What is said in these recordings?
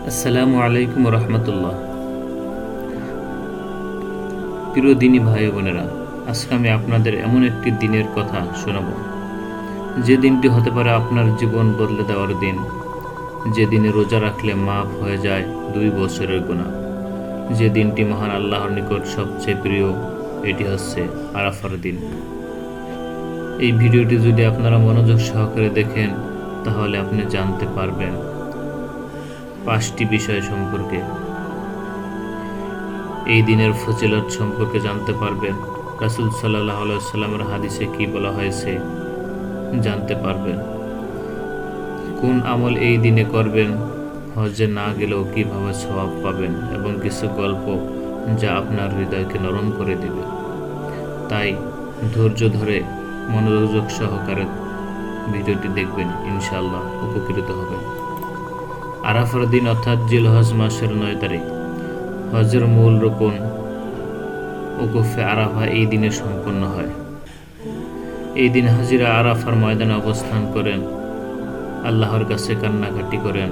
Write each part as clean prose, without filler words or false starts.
আসসালামু আলাইকুম রহমতুল্লাহ। প্রিয় দিনী ভাই বোনেরা, আজকে আমি আপনাদের এমন একটি দিনের কথা শোনাব যে দিনটি হতে পারে আপনার জীবন বদলে দেওয়ার দিন। যে দিনে রোজা রাখলে মাফ হয়ে যায় 2 বছরের গুনাহ। যে দিনটি মহান আল্লাহর নিকট সবচেয়ে প্রিয়, এটি হচ্ছে আরাফার দিন। এই ভিডিওটি যদি আপনারা মনোযোগ সহকারে দেখেন, তাহলে আপনি জানতে পারবেন 5টি বিষয় সম্পর্কে। এই দিনের ফজিলত সম্পর্কে জানতে পারবেন। রাসূল সাল্লাল্লাহু আলাইহি ওয়াসাল্লামের হাদিসে কি বলা হয়েছে জানতে পারবেন। কোন আমল এই দিনে করবেন, হজ্জে না গেলেও কিভাবে সওয়াব পাবেন, এবং কিছু গল্প যা আপনার হৃদয়কে নরম করে দিবে। তাই ধৈর্য ধরে মনোযোগ সহকারে ভিডিওটি দেখবেন, ইনশাআল্লাহ উপকৃত হবেন। আরাফার দিন অর্থাৎ জিলহজ মাসের 9 তারিখ হজের মূল রোকন ওকুফে আরাফা এই দিনে সম্পন্ন হয়। এই দিন হাজিরা আরাফার ময়দানে অবস্থান করেন, আল্লাহর কাছে কান্নাকাটি করেন,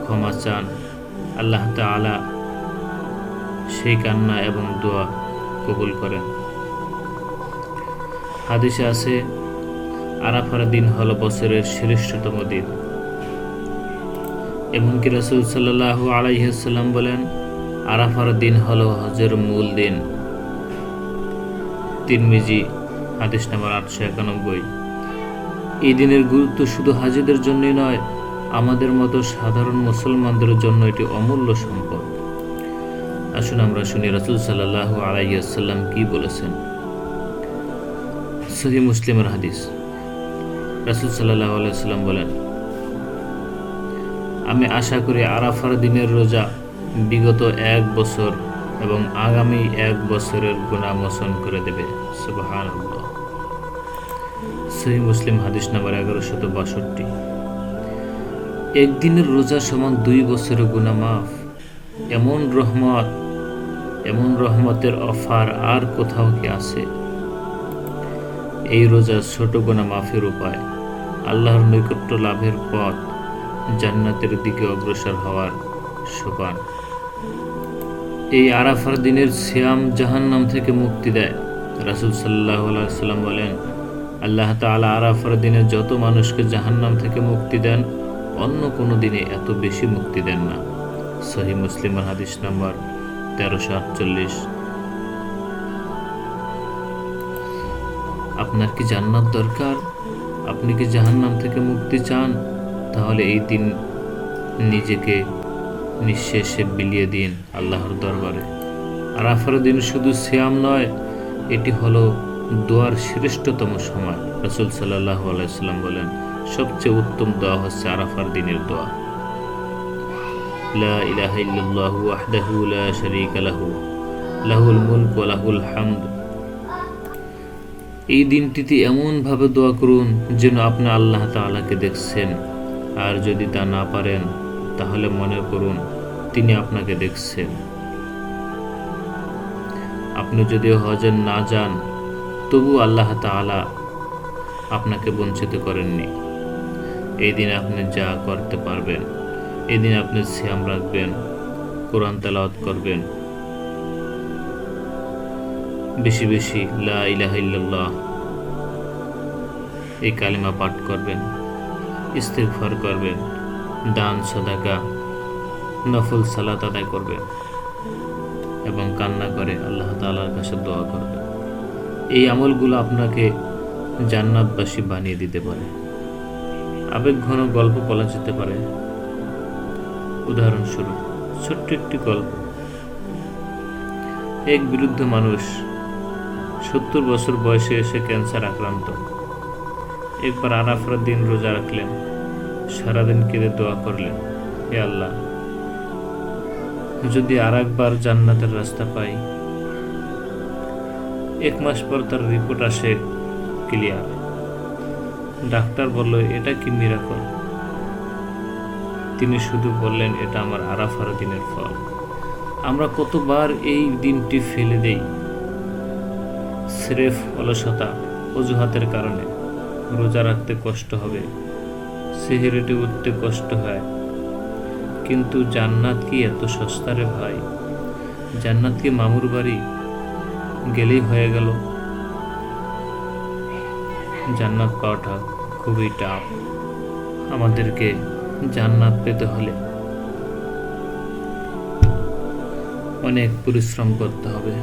ক্ষমা চান। আল্লাহ তাআলা সেই কান্না এবং দোয়া কবুল করেন। হাদিসে আছে, আরাফার দিন হলো বছরের শ্রেষ্ঠতম দিন। এমনকি রাসূল সাল্লাল্লাহু আলাইহি ওয়াসাল্লাম বলেন, আরাফার দিন হলো হজের মূল দিন। তিরমিজি হাদিস নাম্বার 891। এই দিনের গুরুত্ব শুধু হাজিদের জন্যই নয়, আমাদের মতো সাধারণ মুসলমানদের জন্য এটি অমূল্য সম্পদ। আসুন আমরা শুনি রাসূল সাল্লাল্লাহু আলাইহি ওয়াসাল্লাম কি বলেছেন। সহিহ মুসলিমের হাদিস, রাসূল সাল্লাল্লাহু আলাইহি ওয়াসাল্লাম বলেন, আমি আশা করি আরাফার দিনের রোজা বিগত 1 বছর এবং আগামী 1 বছরের গুনাহ মোচন করে দেবে। সুবহানাল্লাহ। সহিহ মুসলিম হাদিস নাম্বার 1162। একদিনের রোজা সমান 2 বছরের গুনাহ মাফ। এমন রহমতের অফার আর কোথাও কি আছে? এই রোজা ছোট গুনাহ মাফের উপায়, আল্লাহর নৈকট্য লাভের পথ, জান্নাতের দিকে অগ্রসর হওয়ার সোপান। এই আরাফার দিনের সিয়াম জাহান্নাম থেকে মুক্তি দেয়। রাসূল সাল্লাল্লাহু আলাইহি ওয়াসাল্লাম বলেন, আল্লাহ তাআলা আরাফার দিনে যত মানুষকে জাহান্নাম থেকে মুক্তি দেন, অন্য কোনো দিনে এত বেশি মুক্তি দেন না। সহিহ মুসলিমের হাদিস নাম্বার 1348। আপনার কি জান্নাত দরকার? আপনি কি জাহান্নাম থেকে মুক্তি চান? তাহলে এই দিন নিজেকে নিঃশেষে বিলিয়ে দিন আল্লাহর দরবারে। আরাফার দিন শুধু সিয়াম নয়, এটি হলো দোয়ার শ্রেষ্ঠতম সময়। রাসূল সাল্লাল্লাহু আলাইহি ওয়াসাল্লাম বলেন, সবচেয়ে উত্তম দোয়া হচ্ছে আরাফার দিনের দোয়া। লা ইলাহা ইল্লাল্লাহু ওয়াহদাহু লা শারীকা লাহু, লাহুল মুলকু ওয়া লাহুল হামদ। এই দিনটিতে এমনভাবে দোয়া করুন যেন আপনি আল্লাহ তাআলাকে দেখছেন, আর যদি তা না পারেন তাহলে মনে করুন তিনি আপনাকে দেখছেন। আপনি যদি হজে না যান, তবু আল্লাহ তাআলা আপনাকে বঞ্চিত করেননি। এই দিন আপনি যা করতে পারবেন, এই দিন আপনি সিয়াম রাখবেন, কোরআন তেলাওয়াত করবেন, বেশি বেশি লা ইলাহা ইল্লাল্লাহ এই কালিমা পাঠ করবেন, ইস্তিগফার করবেন, দান সাদাকা নফল সালাত আদায় করবেন এবং কান্না করে আল্লাহ তাআলার কাছে দোয়া করবেন। এই আমলগুলো আপনাকে জান্নাতবাসী বানিয়ে দিতে পারে। আবেগঘন গল্প বলা যেতে পারে। উদাহরণস্বরূপ ছোট্ট একটি গল্প। এক বৃদ্ধ মানুষ 70 বছর বয়সে এসে ক্যান্সার আক্রান্ত। একবার আরাফার দিন রোজা রাখলেন, সারাদিন কেঁদে দোয়া করলেন, হে আল্লাহ, যদি আরেকবার জান্নাতের রাস্তা পাই। 1 মাস পর তার রিপোর্ট আসে ক্লিয়ার। ডাক্তার বলল, এটা কি মিরাকল? তিনি শুধু বললেন, এটা আমার আরাফার দিনের ফল। আমরা কতবার এই দিনটি ফেলে দেই স্রেফ অলসতা, অজুহাতের কারণে। রোজা রাখতে কষ্ট হবে, সেহরিটি উঠতে কষ্ট হয়, কিন্তু জান্নাত কি এত সস্তা রে ভাই? জান্নাত কি মামুর বাড়ি গেলেই হয়ে গেল? জান্নাত পাওয়াটা খুবই টাফ। আমাদেরকে জান্নাত পেতে হলে অনেক পরিশ্রম করতে হবে।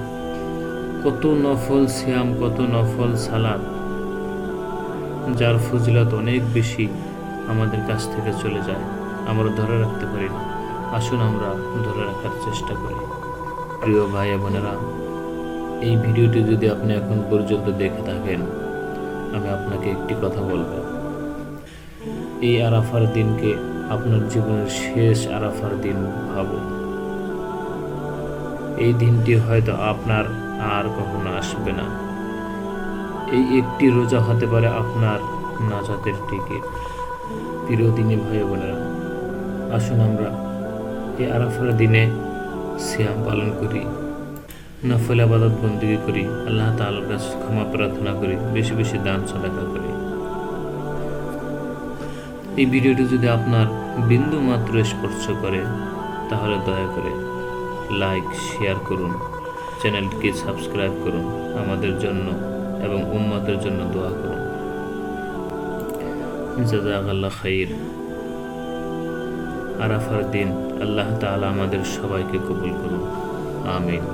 কত নফল সিয়াম, কত নফল সালাত, যার ফজিলত অনেক বেশি আমাদের কাছ থেকে চলে যায়, আমরা ধরে রাখতে পারি না। আসুন আমরা ধরে রাখার চেষ্টা করি। প্রিয় ভাই বোনেরা, এই ভিডিওটি যদি আপনি এখন পর্যন্ত দেখে থাকেন, আমি আপনাকে একটি কথা বলবো। এই আরাফার দিনকে আপনার জীবনের শেষ আরাফার দিন ভাবুন। এই দিনটি হয়তো আপনার আর কখনো আসবে না। এই একটি রোজা হতে পারে আপনার নাজাতের টিকিট। প্রিয় দিনী ভাই বোনেরা, আসুন আমরা এই আরাফার দিনে সিয়াম পালন করি, নফল ইবাদত বন্দেগী করি, আল্লাহ তাআলার কাছে ক্ষমা প্রার্থনা করি, বেশি বেশি দান সাদাকা করি। এই ভিডিওটি যদি আপনার বিন্দু মাত্র স্পর্শ করে, তাহলে দয়া করে লাইক, শেয়ার করুন, চ্যানেলটিকে সাবস্ক্রাইব করুন, আমাদের জন্য এবং উম্মতের জন্য দোয়া করুন। জাযাকাল্লাহ খাইর। আরাফার দিন আল্লাহ তাআলা আমাদের সবাইকে কবুল করুন। আমিন।